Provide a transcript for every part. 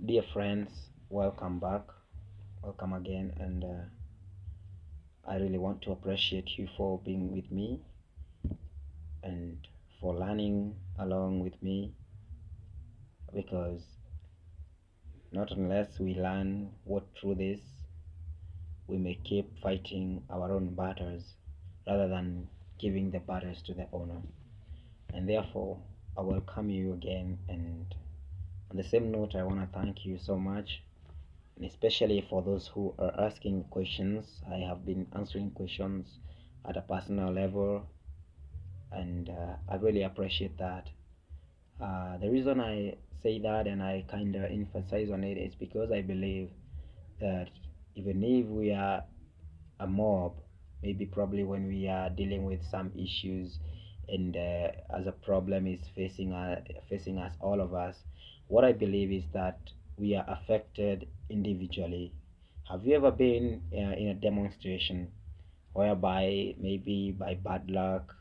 Dear friends, welcome back. Welcome again, and I really want to appreciate you for being with me and for learning along with me because not unless we learn what truth is, we may keep fighting our own battles rather than giving the battles to the owner. And therefore, I welcome you again. And on the same note, I want to thank you so much, and especially for those who are asking questions. I have been answering questions at a personal level, and I really appreciate that. The reason I say that and I kind of emphasize on it is because I believe that even if we are a mob, maybe probably when we are dealing with some issues and as a problem is facing us, all of us, what I believe is that we are affected individually. Have you ever been in a demonstration whereby maybe by bad luck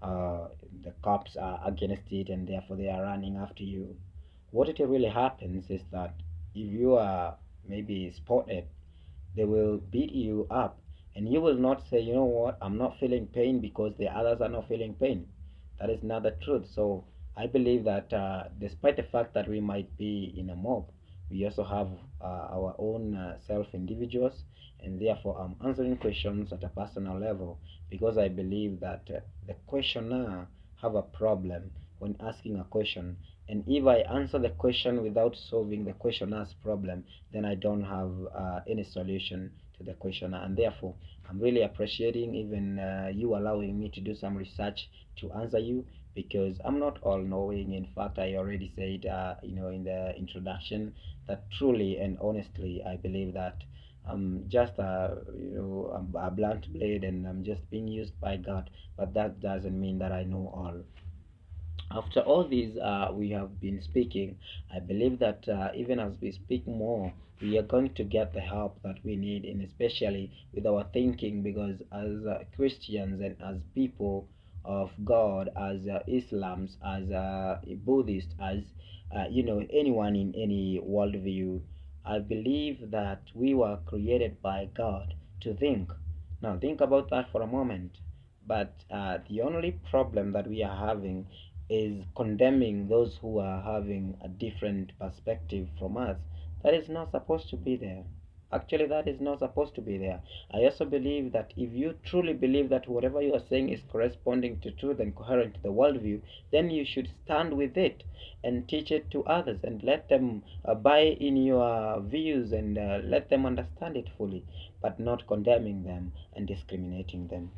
uh, the cops are against it and therefore they are running after you? What it really happens is that if you are maybe spotted, they will beat you up, and you will not say, you know what, I'm not feeling pain because the others are not feeling pain. That is not the truth. So I believe that despite the fact that we might be in a mob, we also have our own self individuals, and therefore I'm answering questions at a personal level because I believe that the questioner have a problem when asking a question, and if I answer the question without solving the questioner's problem, then I don't have any solution to the questioner. And therefore, I'm really appreciating even you allowing me to do some research to answer you, because I'm not all knowing. In fact, I already said, in the introduction, that truly and honestly, I believe that I'm just a blunt blade, and I'm just being used by God. But that doesn't mean that I know all. After all these we have been speaking, I believe that even as we speak more, we are going to get the help that we need, and especially with our thinking, because as Christians and as people of God, as Islams, as Buddhists, as anyone in any worldview, I believe that we were created by God to think. Now, think about that for a moment. But the only problem that we are having is condemning those who are having a different perspective from us. That is not supposed to be there. Actually, that is not supposed to be there. I also believe that if you truly believe that whatever you are saying is corresponding to truth and coherent to the worldview, then you should stand with it and teach it to others and let them buy in your views and let them understand it fully, but not condemning them and discriminating them.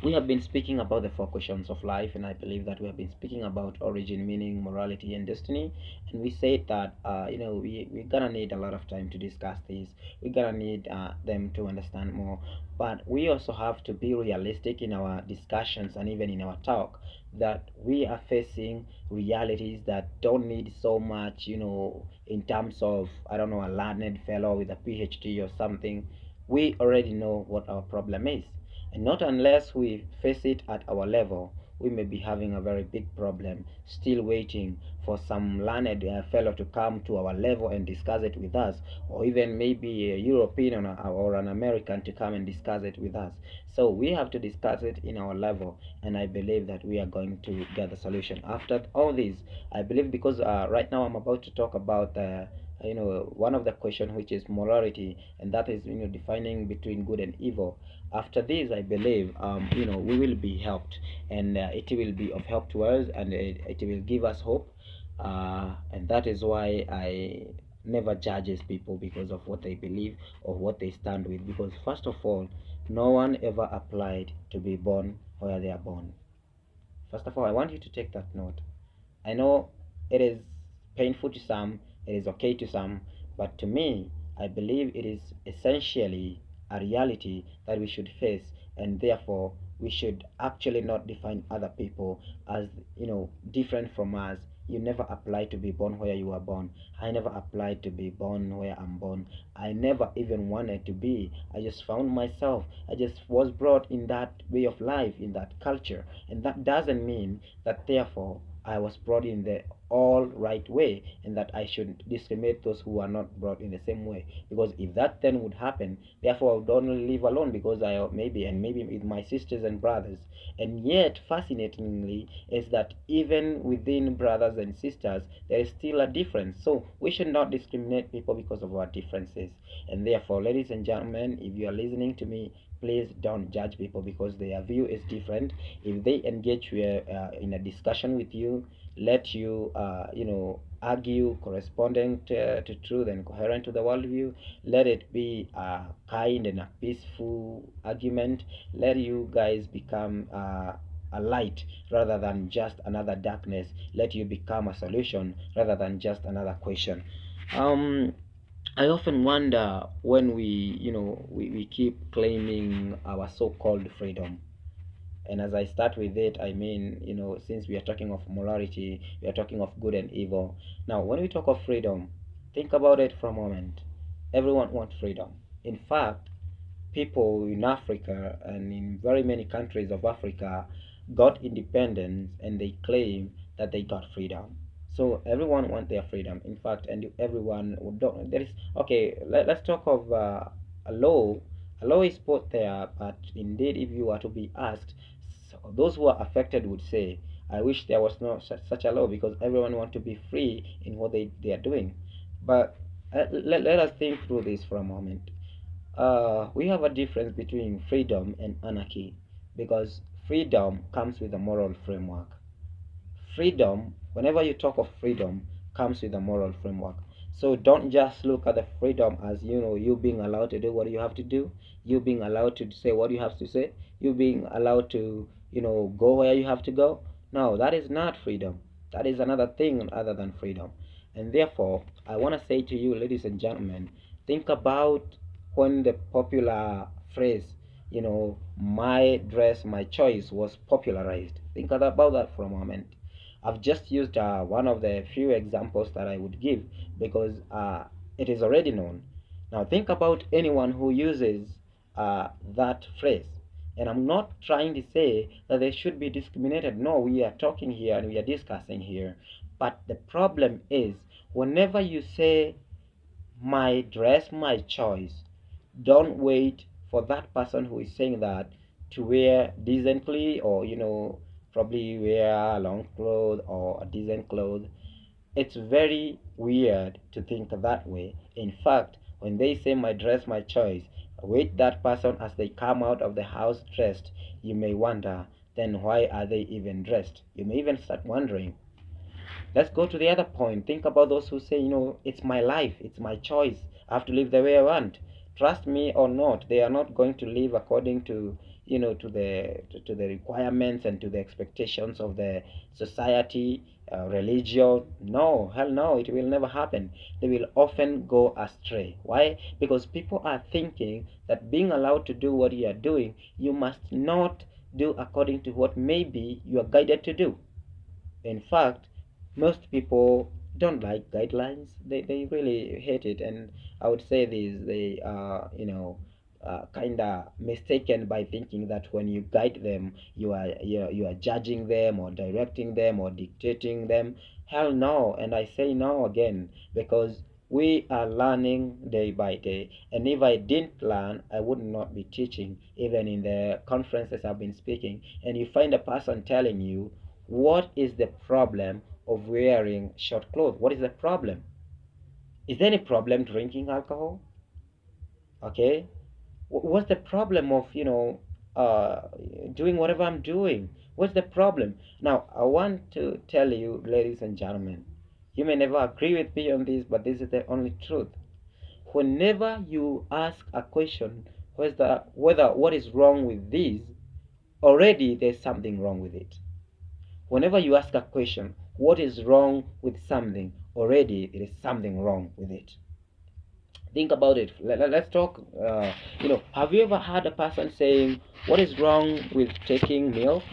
We have been speaking about the four questions of life, and I believe that we have been speaking about origin, meaning, morality, and destiny. And we said that we're gonna need a lot of time to discuss this. We're gonna need them to understand more, but we also have to be realistic in our discussions and even in our talk, that we are facing realities that don't need so much, in terms of, I don't know, a learned fellow with a PhD or something. We already know what our problem is, and not unless we face it at our level, we may be having a very big problem, still waiting for some learned fellow to come to our level and discuss it with us, or even maybe a European or an American to come and discuss it with us. So we have to discuss it in our level, and I believe that we are going to get the solution. After all this, I believe, because right now I'm about to talk about one of the question, which is morality, and that is defining between good and evil. After this, I believe we will be helped, and it will be of help to us, and it will give us hope, and that is why I never judges people because of what they believe or what they stand with, because first of all, no one ever applied to be born where they are born. First of all, I want you to take that note. I know it is painful to some, it is okay to some, but to me, I believe it is essentially a reality that we should face, and therefore we should actually not define other people as different from us. You never applied to be born where you were born. I never applied to be born where I'm born. I never even wanted to be. I just found myself. I just was brought in that way of life, in that culture, and that doesn't mean that therefore I was brought in the all right way, and that I should discriminate those who are not brought in the same way. Because if that then would happen, therefore I would only live alone, because I maybe with my sisters and brothers. And yet, fascinatingly, is that even within brothers and sisters, there is still a difference. So we should not discriminate people because of our differences. And therefore, ladies and gentlemen, if you are listening to me, please don't judge people because their view is different. If they engage in a discussion with you, let you argue corresponding to truth and coherent to the worldview, let it be a kind and a peaceful argument. Let you guys become a light rather than just another darkness. Let you become a solution rather than just another question. um I often wonder when we keep claiming our so-called freedom. And as I start with it, I mean, since we are talking of morality, we are talking of good and evil. Now, when we talk of freedom, think about it for a moment. Everyone wants freedom. In fact, people in Africa and in very many countries of Africa got independence and they claim that they got freedom. So everyone wants their freedom. In fact, and everyone don't. There is okay. Let's talk of a law. A law is put there, but indeed, if you are to be asked, so those who are affected would say, "I wish there was no such a law because everyone wants to be free in what they are doing." But let us think through this for a moment. We have a difference between freedom and anarchy, because freedom comes with a moral framework. Freedom, whenever you talk of freedom, comes with a moral framework. So don't just look at the freedom as you being allowed to do what you have to do, you being allowed to say what you have to say, you being allowed to go where you have to go. No, that is not freedom. That is another thing other than freedom. And therefore, I want to say to you, ladies and gentlemen, think about when the popular phrase, my dress, my choice, was popularized. Think about that for a moment. I've just used one of the few examples that I would give because it is already known. Now think about anyone who uses that phrase. And I'm not trying to say that they should be discriminated. No, we are talking here and we are discussing here. But the problem is, whenever you say my dress, my choice, don't wait for that person who is saying that to wear decently, or probably wear long clothes or a decent clothes. It's very weird to think that way. In fact, when they say my dress, my choice, wait that person as they come out of the house dressed, you may wonder, then why are they even dressed? You may even start wondering. Let's go to the other point. Think about those who say, it's my life, it's my choice. I have to live the way I want. Trust me or not, they are not going to live according to, to the requirements and to the expectations of the society, religion. No, hell no, it will never happen. They will often go astray. Why? Because people are thinking that being allowed to do what you are doing, you must not do according to what maybe you are guided to do. In fact, most people don't like guidelines. They really hate it, and I would say they are kind of mistaken by thinking that when you guide them, you are judging them or directing them or dictating them. Hell no, and I say no again, because we are learning day by day, and if I didn't learn, I would not be teaching. Even in the conferences I've been speaking, and you find a person telling you, what is the problem of wearing short clothes? What is the problem? Is there any problem drinking alcohol? Okay. What's the problem of uh, doing whatever I'm doing? What's the problem? Now, I want to tell you, ladies and gentlemen, you may never agree with me on this, but this is the only truth. Whenever you ask a question, whether what is wrong with this, already there's something wrong with it. Whenever you ask a question, what is wrong with something, already there is something wrong with it. Think about it. Let's talk. Have you ever heard a person saying, what is wrong with taking milk?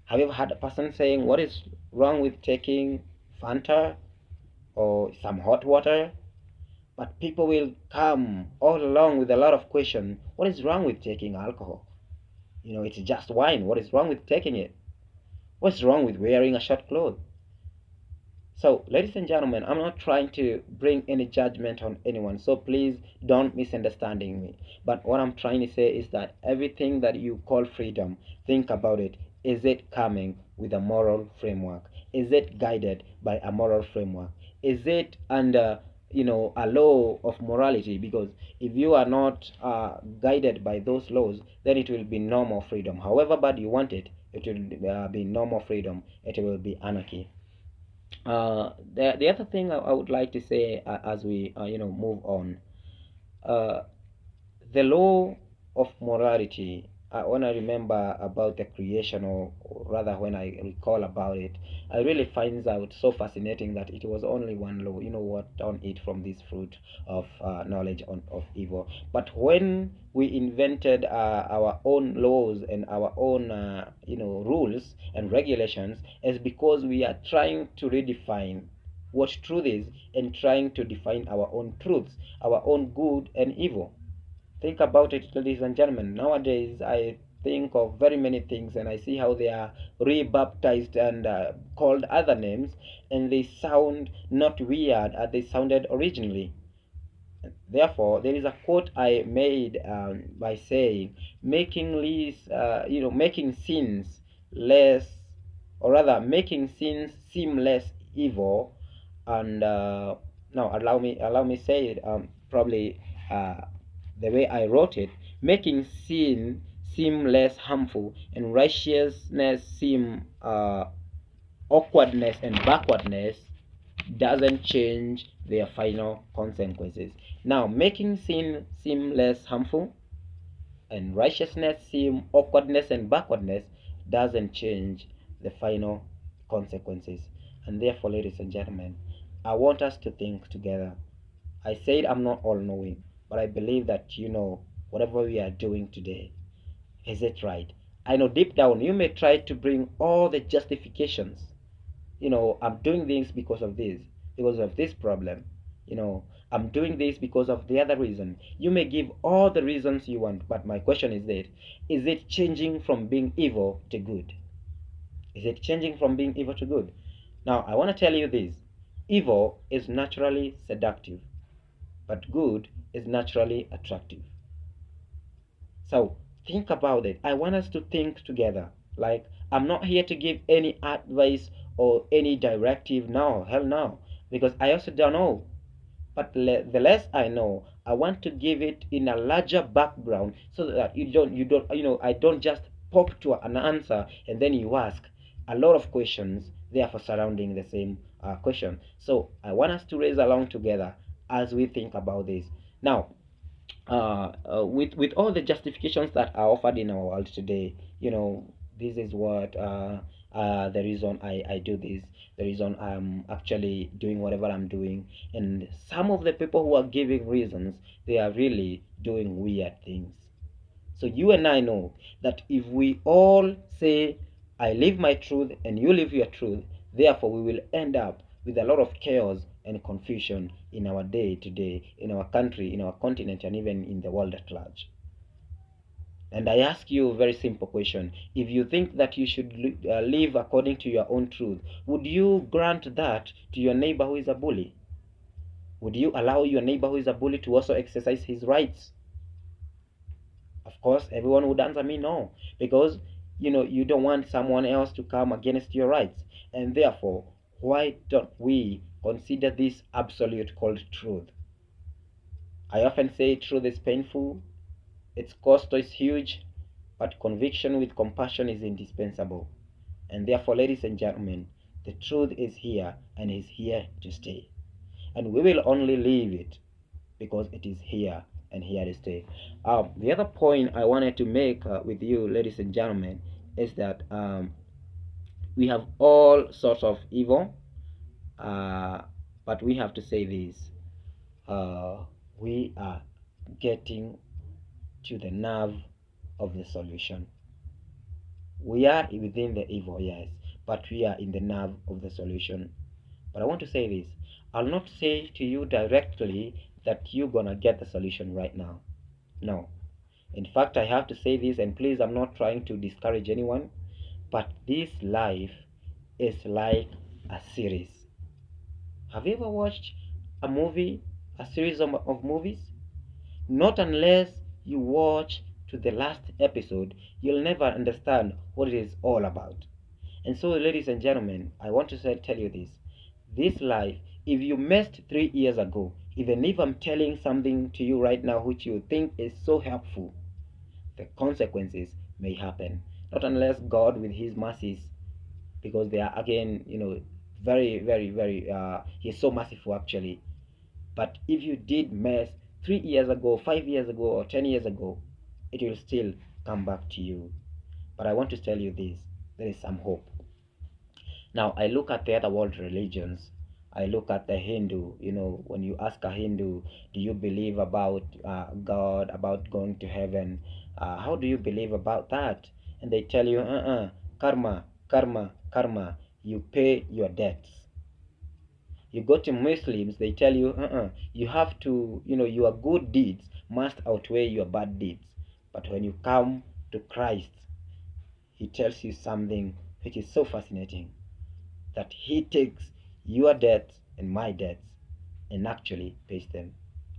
Have you ever heard a person saying, what is wrong with taking Fanta or some hot water? But people will come all along with a lot of questions. What is wrong with taking alcohol? It's just wine. What is wrong with taking it? What's wrong with wearing a short cloth? So, ladies and gentlemen, I'm not trying to bring any judgment on anyone, so please don't misunderstanding me. But what I'm trying to say is that everything that you call freedom, think about it. Is it coming with a moral framework? Is it guided by a moral framework? Is it under, a law of morality? Because if you are not guided by those laws, then it will be no more freedom. However bad you want it, it will be no more freedom. It will be anarchy. The other thing I would like to say as we move on, uh, the law of morality. When I remember about the creation, or rather when I recall about it, I really find out so fascinating that it was only one law. You know what? Don't eat from this fruit of knowledge of evil. But when we invented our own laws and our own rules and regulations, is because we are trying to redefine what truth is and trying to define our own truths, our own good and evil. Think about it, ladies and gentlemen. Nowadays, I think of very many things and I see how they are rebaptized and called other names, and they sound not weird as they sounded originally. Therefore, there is a quote I made by saying, making sins less, or rather, making sins seem less evil. And now, allow me say it. Probably uh, the way I wrote it, making sin seem less harmful and righteousness seem awkwardness and backwardness doesn't change their final consequences. Now, making sin seem less harmful and righteousness seem awkwardness and backwardness doesn't change the final consequences. And therefore, ladies and gentlemen, I want us to think together. I said I'm not all knowing, but I believe that whatever we are doing today, is it right? I know deep down you may try to bring all the justifications. I'm doing this because of this problem. I'm doing this because of the other reason. You may give all the reasons you want, but my question is that, is it changing from being evil to good? Is it changing from being evil to good? Now, I want to tell you this. Evil is naturally seductive, but good is naturally attractive. So think about it. I want us to think together. Like, I'm not here to give any advice or any directive now. Hell no. Because I also don't know. But the less I know, I want to give it in a larger background so that I don't just pop to an answer and then you ask a lot of questions, therefore surrounding the same question. So I want us to raise along together as we think about this. Now, with all the justifications that are offered in our world today, this is what the reason I do this, the reason I'm actually doing whatever I'm doing, and some of the people who are giving reasons, they are really doing weird things. So you and I know that if we all say, I live my truth and you live your truth, therefore we will end up with a lot of chaos and confusion in our day to day, in our country, in our continent, and even in the world at large. And I ask you a very simple question. If you think that you should live according to your own truth, would you grant that to your neighbor who is a bully? Would you allow your neighbor who is a bully to also exercise his rights? Of course, everyone would answer me no, because you don't want someone else to come against your rights. And therefore, why don't we consider this absolute called truth? I often say truth is painful, its cost is huge, but conviction with compassion is indispensable. And therefore, ladies and gentlemen, the truth is here and is here to stay. And we will only leave it because it is here and here to stay. The other point I wanted to make with you, ladies and gentlemen, is that we have all sorts of evil, but we have to say this. We are getting to the nerve of the solution. We are within the evil, yes, but we are in the nerve of the solution. But I want to say this. I'll not say to you directly that you're gonna get the solution right now. No. In fact, I have to say this, and please, I'm not trying to discourage anyone, But this life is like a series. Have you ever watched a movie, a series of movies? Not unless you watch to the last episode, you'll never understand what it is all about. And so, ladies and gentlemen, I want to tell you this. This life, if you missed 3 years ago, even if I'm telling something to you right now which you think is so helpful, the consequences may happen. Not unless God, with His mercies, because they are again, very, very, very, He's so merciful actually. But if you did mess 3 years ago, 5 years ago, or 10 years ago, it will still come back to you. But I want to tell you this, there is some hope. Now, I look at the other world religions. I look at the Hindu. When you ask a Hindu, do you believe about God, about going to heaven? How do you believe about that? And they tell you, karma, karma, karma. You pay your debts. You go to Muslims, they tell you, you have to, your good deeds must outweigh your bad deeds. But when you come to Christ, He tells you something which is so fascinating, that He takes your debts and my debts and actually pays them.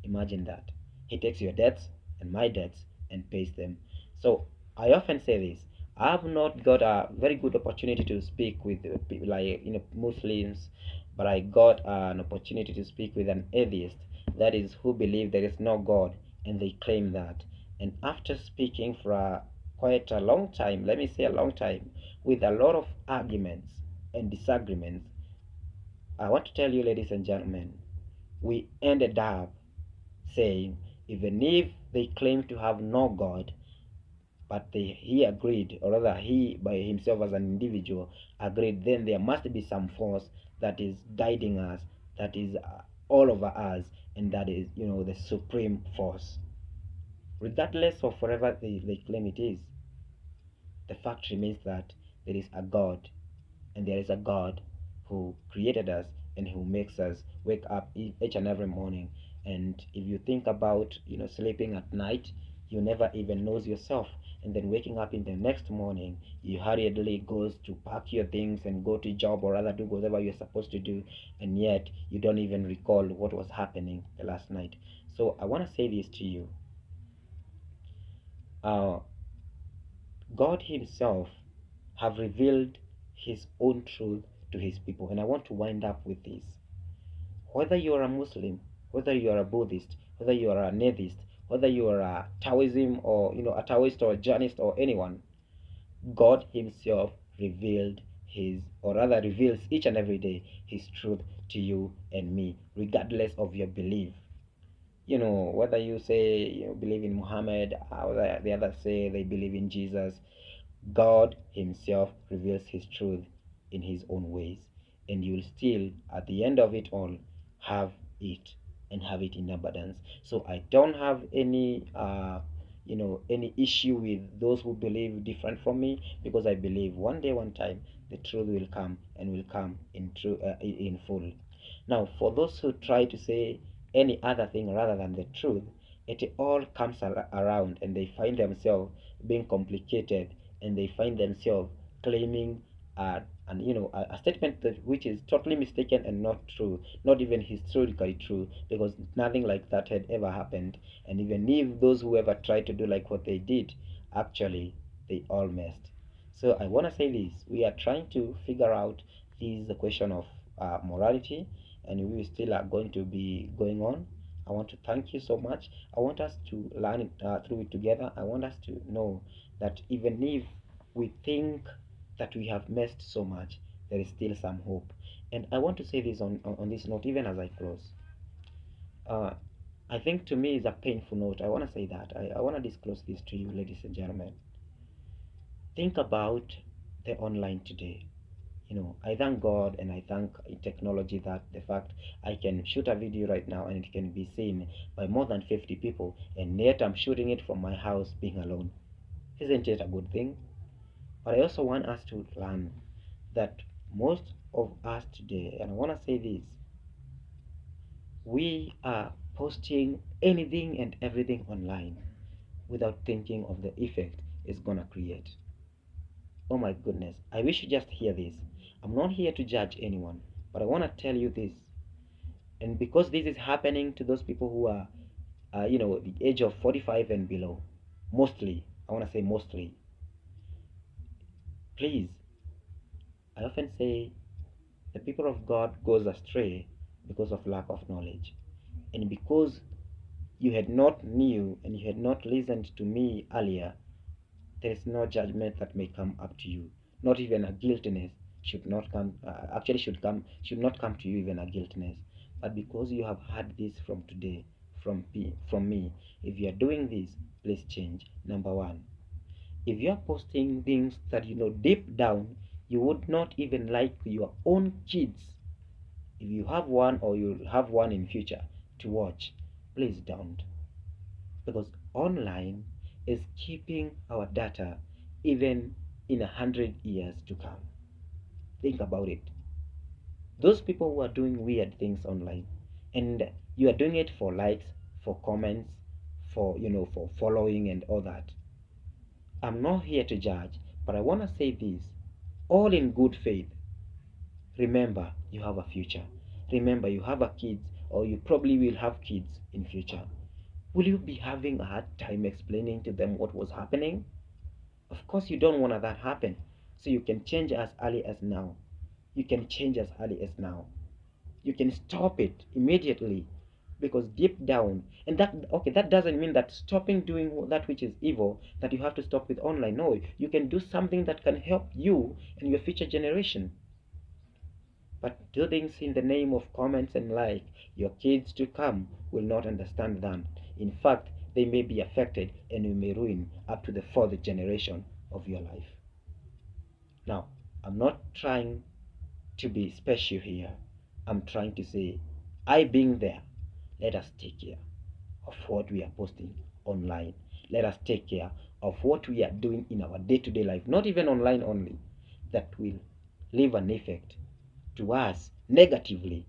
Imagine that. He takes your debts and my debts and pays them. So I often say this. I have not got a very good opportunity to speak with people like Muslims, but I got an opportunity to speak with an atheist, that is, who believe there is no God, and they claim that. And after speaking for quite a long time, let me say a long time, with a lot of arguments and disagreements, I want to tell you, ladies and gentlemen, we ended up saying, even if they claim to have no God, but he agreed, or rather he by himself as an individual agreed, then there must be some force that is guiding us, that is all over us, and that is, the supreme force. Regardless of whatever they claim it is, the fact remains that there is a God, and there is a God who created us and who makes us wake up each and every morning. And if you think about, sleeping at night, you never even knows yourself, and then waking up in the next morning, you hurriedly goes to pack your things and go to job, or rather do whatever you're supposed to do, and yet you don't even recall what was happening the last night. So I want to say this to you. God Himself have revealed His own truth to His people. And I want to wind up with this. Whether you are a Muslim, whether you are a Buddhist, whether you are an atheist, whether you are a Taoism, or a Taoist or a Jainist or anyone, God Himself revealed or rather reveals each and every day His truth to you and me, regardless of your belief. Whether you say you believe in Muhammad, or the others say they believe in Jesus, God Himself reveals His truth in His own ways, and you'll still, at the end of it all, have it, and have it in abundance. So I don't have any issue with those who believe different from me, because I believe one day, one time, the truth will come, and will come in full. Now, for those who try to say any other thing rather than the truth, it all comes around, and they find themselves being complicated, and they find themselves claiming a statement which is totally mistaken and not true, not even historically true, because nothing like that had ever happened. And even if those who ever tried to do like what they did, actually they all messed. So I want to say this: we are trying to figure out this the question of morality, and we still are going to be going on. I want to thank you so much. I want us to learn it, through it together. I want us to know that even if we think that we have missed so much, there is still some hope. And I want to say this on this note, even as I close. Uh, I think to me is a painful note. I want to say that. I want to disclose this to you, ladies and gentlemen. Think about the online today. I thank God and I thank technology, that the fact I can shoot a video right now and it can be seen by more than 50 people, and yet I'm shooting it from my house being alone. Isn't it a good thing? But I also want us to learn that most of us today, and I want to say this, we are posting anything and everything online without thinking of the effect it's gonna create. Oh my goodness, I wish you just hear this. I'm not here to judge anyone, but I want to tell you this. And because this is happening to those people who are, the age of 45 and below, mostly, I want to say mostly, please, I often say the people of God goes astray because of lack of knowledge. And because you had not knew and you had not listened to me earlier, there is no judgment that may come up to you. Not even a guiltiness should not come. Should not come to you, even a guiltiness. But because you have heard this from today, from me, if you are doing this, please change. Number one, if you are posting things that you know deep down you would not even like your own kids, if you have one or you'll have one in future to watch, please don't, because online is keeping our data even in 100 years to come. Think about it. Those people who are doing weird things online, and you are doing it for likes, for comments, for following and all that. I'm not here to judge, but I want to say this, all in good faith. Remember, you have a future. Remember, you have a kids, or you probably will have kids in future. Will you be having a hard time explaining to them what was happening? Of course, you don't want that happen. So you can change as early as now. You can change as early as now. You can stop it immediately, because deep down, and that doesn't mean that stopping doing that which is evil, that you have to stop with online. No, you can do something that can help you and your future generation. But do things in the name of comments and like, your kids to come will not understand that. In fact, they may be affected and you may ruin up to the fourth generation of your life. Now, I'm not trying to be special here. I'm trying to say, I being there, let us take care of what we are posting online. Let us take care of what we are doing in our day-to-day life, not even online only, that will leave an effect to us negatively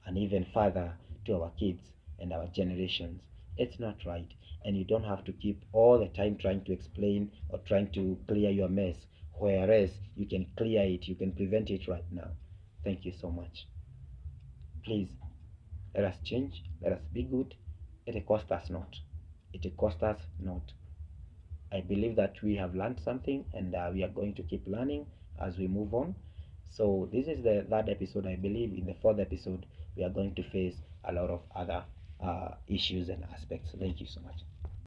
and even further to our kids and our generations. It's not right. And you don't have to keep all the time trying to explain or trying to clear your mess, whereas you can clear it, you can prevent it right now. Thank you so much. Please, let us change, let us be good. It costs us not. It costs us not. I believe that we have learned something, and we are going to keep learning as we move on. So this is the third episode. I believe in the fourth episode we are going to face a lot of other issues and aspects. Thank you so much.